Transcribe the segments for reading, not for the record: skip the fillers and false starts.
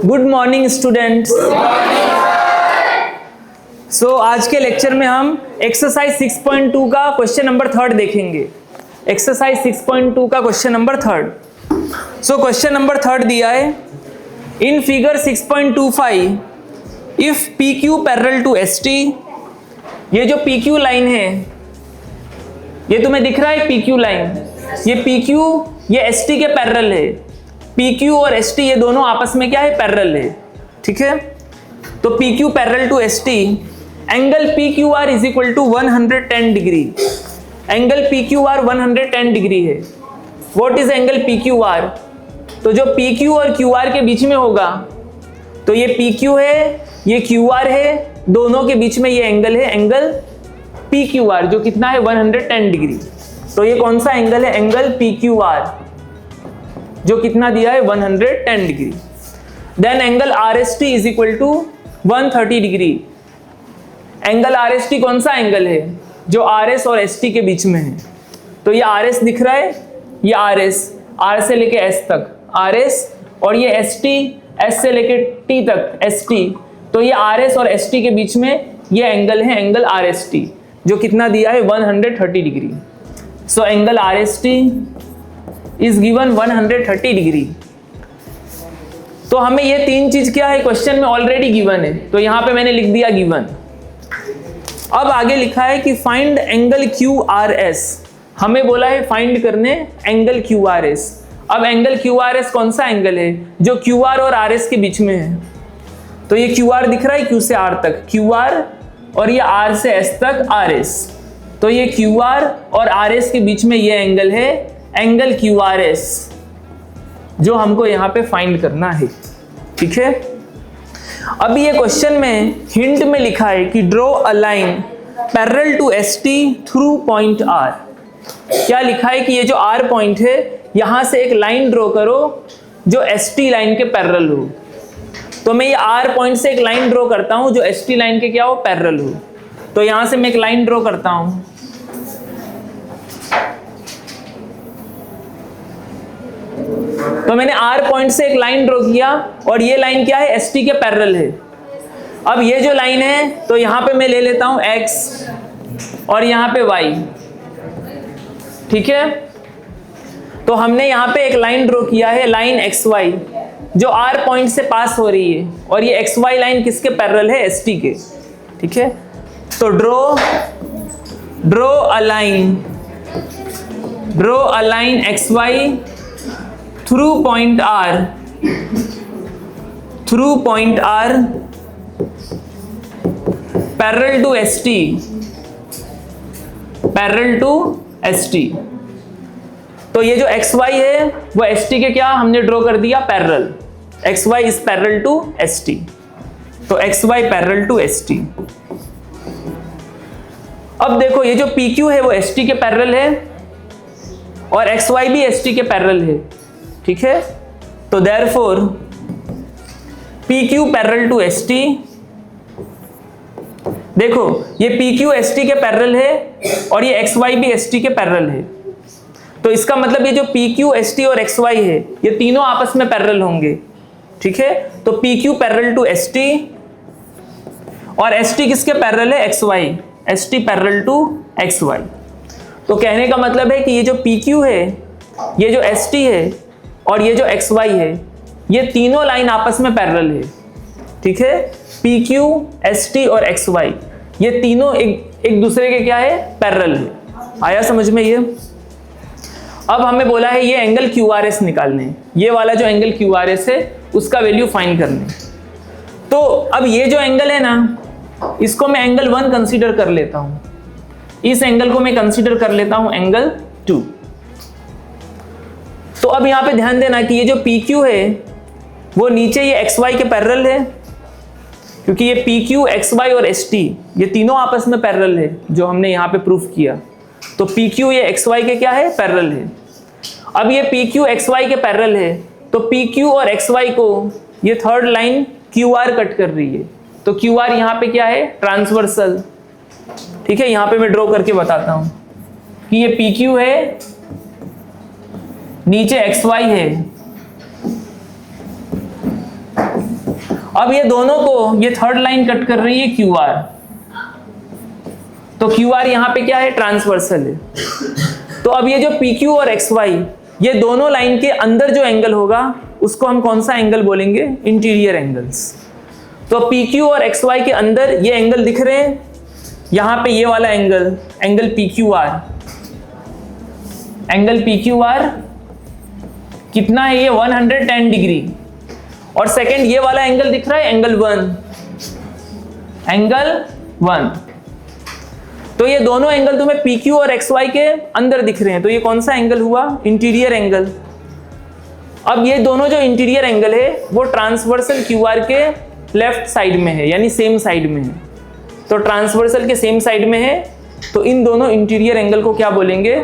Good morning students. सो आज के lecture में हम एक्सरसाइज 6.2 का क्वेश्चन नंबर 3 देखेंगे। एक्सरसाइज 6.2 का question number 3। So question number 3 दिया है in figure 6.25 if PQ parallel to ST। ये जो PQ लाइन है ये तुम्हें दिख रहा है PQ लाइन, ये PQ ये ST के पैरेलल है। PQ और ST ये दोनों आपस में क्या है, पैरेलल है। ठीक है, तो PQ parallel to ST, angle PQR is equal to 110 degree. Angle PQR 110 degree है। What is angle PQR? तो जो PQ और QR के बीच में होगा, तो ये PQ है, ये QR है, दोनों के बीच में ये एंगल है, एंगल PQR जो कितना है 110 डिग्री। तो ये कौन सा एंगल है, एंगल PQR जो कितना दिया है 110 degree. Then angle RST is equal to 130 degree. Angle RST कौन सा एंगल है, जो RS और ST के बीच में है। तो ये RS दिख रहा है, ये RS, R से लेके S तक RS, और ये ST, S से लेके T तक ST। तो ये RS और ST के बीच में ये एंगल है, एंगल RST जो कितना दिया है 130 degree. So angle RST is given 130 degree. तो हमें ये तीन चीज क्या है क्वेश्चन में ऑलरेडी गिवन है, तो यहां पे मैंने लिख दिया गिवन। अब आगे लिखा है कि फाइंड एंगल QRS। हमें बोला है फाइंड करने एंगल QRS। अब एंगल QRS कौन सा एंगल है, जो QR और RS के बीच में है। तो ये QR दिख रहा है Q से R तक QR, और ये R से S तक RS। तो ये QR और RS के बीच में ये एंगल है, एंगल QRS जो हमको यहाँ पे फाइंड करना है। ठीक है, अब ये क्वेश्चन में हिंट में लिखा है कि draw a line parallel to ST through point R। क्या लिखा है कि ये जो R पॉइंट है यहां से एक लाइन ड्रॉ करो जो ST लाइन के पैरेलल हो। तो मैं ये R पॉइंट से एक लाइन ड्रॉ करता हूं जो ST लाइन के क्या हो, पैरेलल हो। तो यहां से मैं एक लाइन ड्रॉ करता हूं। तो मैंने R पॉइंट से एक लाइन ड्रॉ किया और ये लाइन क्या है, ST के पैरेलल है। अब ये जो लाइन है तो यहां पे मैं ले लेता हूं X और यहां पे Y। ठीक है, तो हमने यहां पे एक लाइन ड्रॉ किया है, लाइन XY जो R पॉइंट से पास हो रही है, और ये XY लाइन किसके पैरेलल है, ST के। ठीक है, तो draw a line XY through point R parallel to ST। तो ये जो XY है वो ST के क्या हमने ड्रॉ कर दिया, parallel. XY is parallel to ST, तो XY पैरेलल टू ST। अब देखो ये जो PQ है वो ST के पैरेलल है और XY भी ST के पैरेलल है। ठीक है, तो therefore PQ parallel to ST। देखो ये PQ ST के पैरेलल है और ये XY भी ST के पैरेलल है। तो इसका मतलब ये जो PQ ST और XY है ये तीनों आपस में पैरेलल होंगे। ठीक है, तो PQ पैरेलल टू ST और ST किसके पैरेलल है, XY। ST parallel to XY। तो कहने का मतलब है कि ये जो PQ है, ये जो ST है और ये जो XY है, ये तीनों लाइन आपस में पैरेलल है। ठीक है, PQ ST और XY ये तीनों एक दूसरे के क्या है, पैरेलल है। आया समझ में ये? अब हमें बोला है ये एंगल QRS निकालने, ये वाला जो एंगल QRS है उसका वैल्यू फाइंड करने। तो अब ये जो एंगल है ना, इसको मैं एंगल 1 कंसीडर कर लेता हूं, इस एंगल को मैं कंसीडर कर लेता हूं एंगल 2। तो अब यहां पे ध्यान देना कि ये जो PQ है वो नीचे ये XY के पैरेलल है, क्योंकि ये PQ XY और ST ये तीनों आपस में पैरेलल है जो हमने यहां पे प्रूफ किया। तो PQ ये XY के क्या है, पैरेलल है। अब ये PQ XY के पैरेलल है, तो PQ और XY को ये थर्ड लाइन QR कट कर रही है। तो QR यहां पे क्या है, ट्रांसवर्सल। ठीक है, यहां पे मैं ड्रॉ करके बताता हूं कि ये PQ है, नीचे XY है, अब ये दोनों को ये थर्ड लाइन कट कर रही है क्यू आर, तो क्यू आर यहां पे क्या है, ट्रांसवर्सल है। तो अब ये जो पी क्यू और एक्स वाई, ये दोनों लाइन के अंदर जो एंगल होगा उसको हम कौन सा एंगल बोलेंगे, इंटीरियर एंगल्स। तो पी क्यू और एक्स वाई के अंदर ये एंगल दिख रहे हैं, यहां पे ये वाला angle, angle P Q R, angle P Q R कितना है, ये 110 डिग्री। और सेकंड ये वाला एंगल दिख रहा है, एंगल 1, एंगल 1। तो ये दोनों एंगल तुम्हें पी क्यू और एक्स वाई के अंदर दिख रहे हैं, तो ये कौन सा एंगल हुआ, इंटीरियर एंगल। अब ये दोनों जो इंटीरियर एंगल है वो ट्रांसवर्सल क्यू आर के लेफ्ट साइड में है, यानी सेम साइड में है। तो ट्रांसवर्सल के सेम साइड में है, तो इन दोनों इंटीरियर एंगल को क्या बोलेंगे,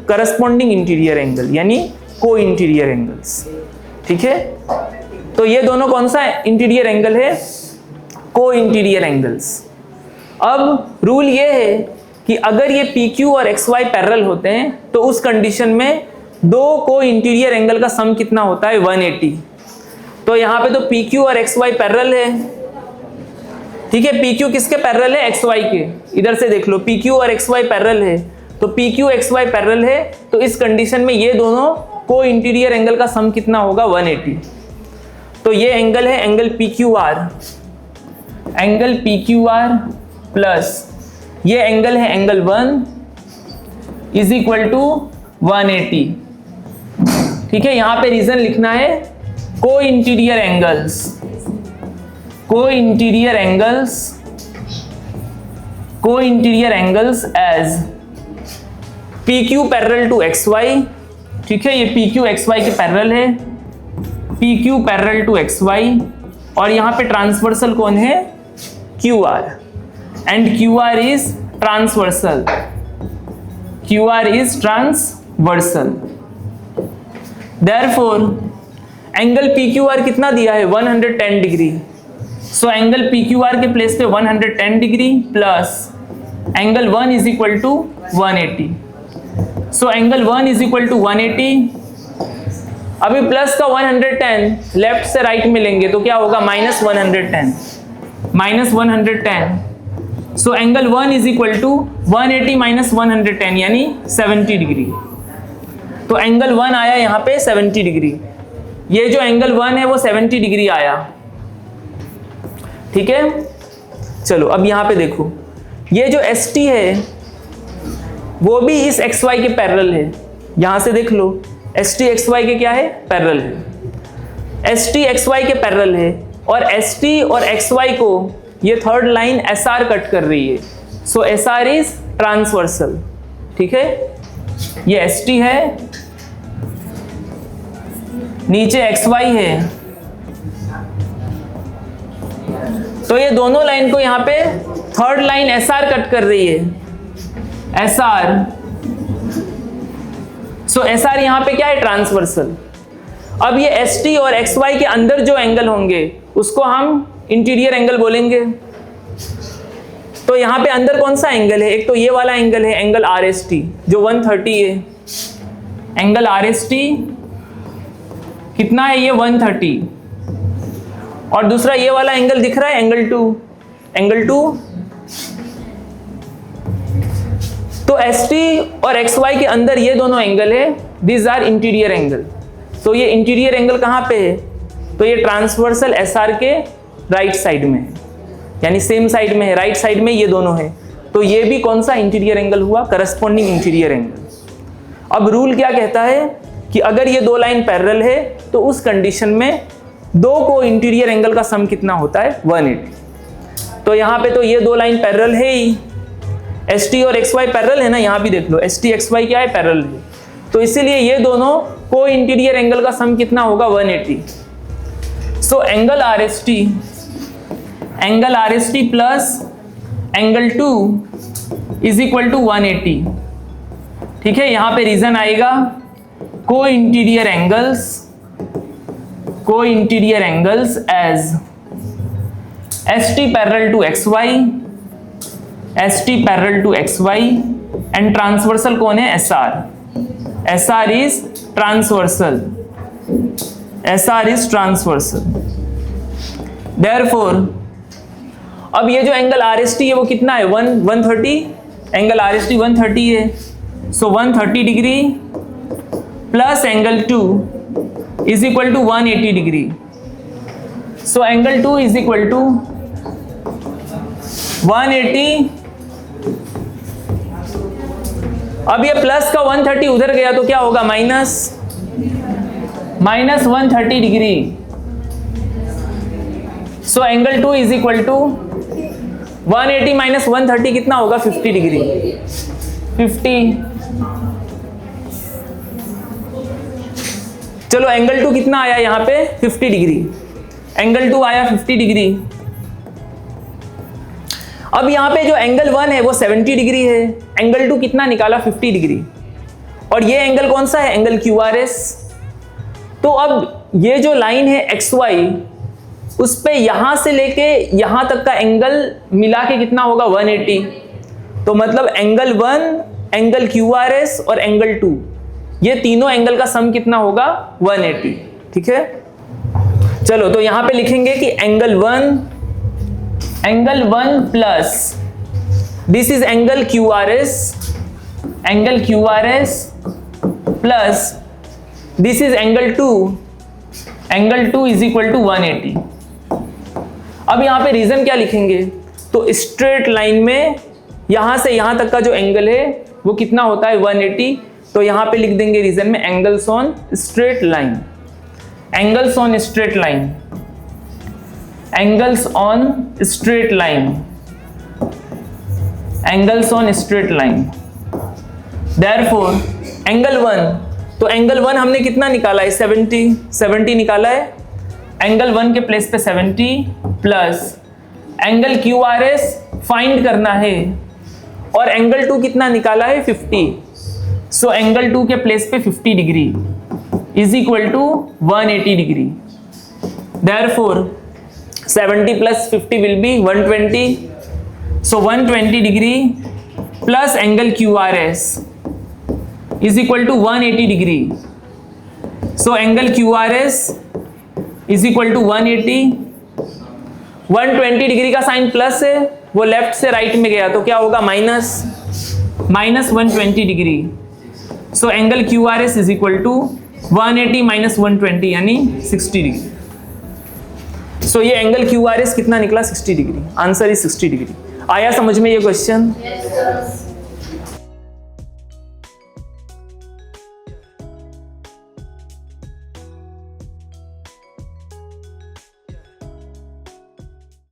करस्पॉन्डिंग इंटीरियर एंगल, यानी को इंटीरियर एंगल्स। ठीक है, तो ये दोनों कौन सा इंटीरियर एंगल है, को इंटीरियर एंगल्स। अब रूल ये है कि अगर ये पी क्यू और एक्स वाई पैरेलल होते हैं तो उस कंडीशन में दो को इंटीरियर एंगल का सम कितना होता है, 180। तो यहाँ पे तो पी क्यू और एक्स वाई पैरेलल है, ठीक है। पी क्यू किसके पैरेलल है, एक्स वाई के। इधर से देख लो, पी क्यू और एक्स वाई पैरेलल है, तो P Q X Y parallel है, तो इस कंडीशन में ये दोनों को इंटीरियर एंगल का सम कितना होगा, 180। तो ये एंगल है angle P Q R, angle P Q R plus ये एंगल है एंगल 1 इज इक्वल टू 180। ठीक है, यहां पे रीजन लिखना है co interior angles, co interior angles, co interior angles as P Q parallel to X Y. ठीक है, ये पी क्यू एक्स वाई के पैरेलल है, P Q parallel to X Y, और यहां पे ट्रांसवर्सल कौन है, Q R, and Q R is transversal, Q R is transversal. Therefore angle P Q R कितना दिया है, 110 degree. So angle P Q R के प्लेस पे 110 degree plus angle 1 is equal to 180। So angle 1 is equal to 180। अभी plus का 110 left से right में लेंगे तो क्या होगा, minus 110, minus 110। So angle 1 is equal to 180 minus 110 यानी 70 डिग्री। तो एंगल 1 आया यहाँ पे 70 डिग्री, ये जो एंगल 1 है वो 70 डिग्री आया। ठीक है, चलो अब यहाँ पे देखो, ये जो एस टी है वो भी इस एक्स वाई के पैरेलल है। यहां से देख लो, एस टी एक्स वाई के क्या है, पैरेलल है। एस टी एक्स वाई के पैरेलल है, और एस टी और एक्स वाई को ये third line S R cut कर रही है। सो एस आर इज ट्रांसवर्सल। ठीक है, ये एस टी है, नीचे एक्स वाई है, तो ये दोनों लाइन को यहां पे third line S R cut कर रही है, S are. So S R यहां पे क्या है, ट्रांसवर्सल। अब ये एस टी और एक्स वाई के अंदर जो एंगल होंगे उसको हम इंटीरियर एंगल बोलेंगे। तो यहां पे अंदर कौन सा एंगल है, एक तो ये वाला एंगल है एंगल आर एस टी जो 130 है, एंगल आर एस टी कितना है, ये 130। और दूसरा ये वाला एंगल दिख रहा है एंगल 2, एंगल 2। तो एस टी और एक्स वाई के अंदर ये दोनों एंगल है, दीज आर इंटीरियर एंगल। तो ये इंटीरियर एंगल कहां पे है, तो ये ट्रांसवर्सल एस आर के राइट साइड में है, यानी सेम साइड में है, राइट साइड में ये दोनों है। तो ये भी कौन सा इंटीरियर एंगल हुआ, करस्पॉन्डिंग इंटीरियर एंगल। अब रूल क्या कहता है कि अगर ये दो लाइन पैरेलल है तो उस कंडीशन में दो को इंटीरियर एंगल का सम कितना होता है, 180। तो यहाँ पे तो ये दो लाइन पैरेलल है ही, एस टी और एक्स वाई पैरेलल है ना, यहाँ भी देख लो एस टी एक्स वाई क्या है, पैरेलल है। तो इसीलिए ये दोनों को इंटीरियर एंगल का सम कितना होगा, 180। So angle R S T, angle R S T plus angle 2 is equal to 180। ठीक है, यहां पे रीजन आएगा co interior angles, co interior angles as S T parallel to X Y, S T parallel to X Y, and transversal कौन है, S R. S R is transversal, S R is transversal. Therefore अब ये जो angle RST है वो कितना है 130, angle RST 130 है, so 130 degree plus angle 2 is equal to 180 degree, so angle 2 is equal to 180। अब ये प्लस का 130 उधर गया तो क्या होगा minus 130 degree, so angle 2 is equal to 180 minus 130 कितना होगा 50 डिग्री, 50। चलो एंगल 2 कितना आया यहाँ पे 50 डिग्री, एंगल 2 आया 50 डिग्री। अब यहाँ पे जो एंगल 1 है वो 70 डिग्री है, एंगल 2 कितना निकाला 50 डिग्री, और ये एंगल कौन सा है एंगल QRS। तो अब ये जो लाइन है XY उस पे यहां से लेके यहां तक का एंगल मिला के कितना होगा 180, तो मतलब एंगल 1, एंगल QRS और एंगल 2 ये तीनों एंगल का सम कितना होगा 180, ठीक है। चलो तो यहां पे लिखेंगे कि angle 1 plus this is angle QRS plus this is angle 2 is equal to 180। अब यहां पे रीजन क्या लिखेंगे, तो स्ट्रेट लाइन में यहां से यहां तक का जो एंगल है वो कितना होता है 180, तो यहां पे लिख देंगे रीजन में angles on straight line, angles on straight line, angles on straight line, angles on straight line. Therefore angle 1, तो एंगल 1 हमने कितना निकाला है 70 निकाला है, एंगल 1 के प्लेस पे 70 प्लस एंगल QRS फाइंड करना है और एंगल 2 कितना निकाला है 50, सो एंगल 2 के प्लेस पे 50 degree is equal to 180 degree. Therefore 70 plus 50 will be 120, so 120 degree plus angle QRS is equal to 180 degree, so angle QRS is equal to 180। 120 degree का sign plus है, वो लेफ्ट से right में गया तो क्या होगा minus 120 degree, so angle QRS is equal to 180 minus 120 यानी 60 डिग्री। सो ये एंगल QRS कितना निकला 60 डिग्री, आंसर इज 60 डिग्री। आया समझ में ये क्वेश्चन?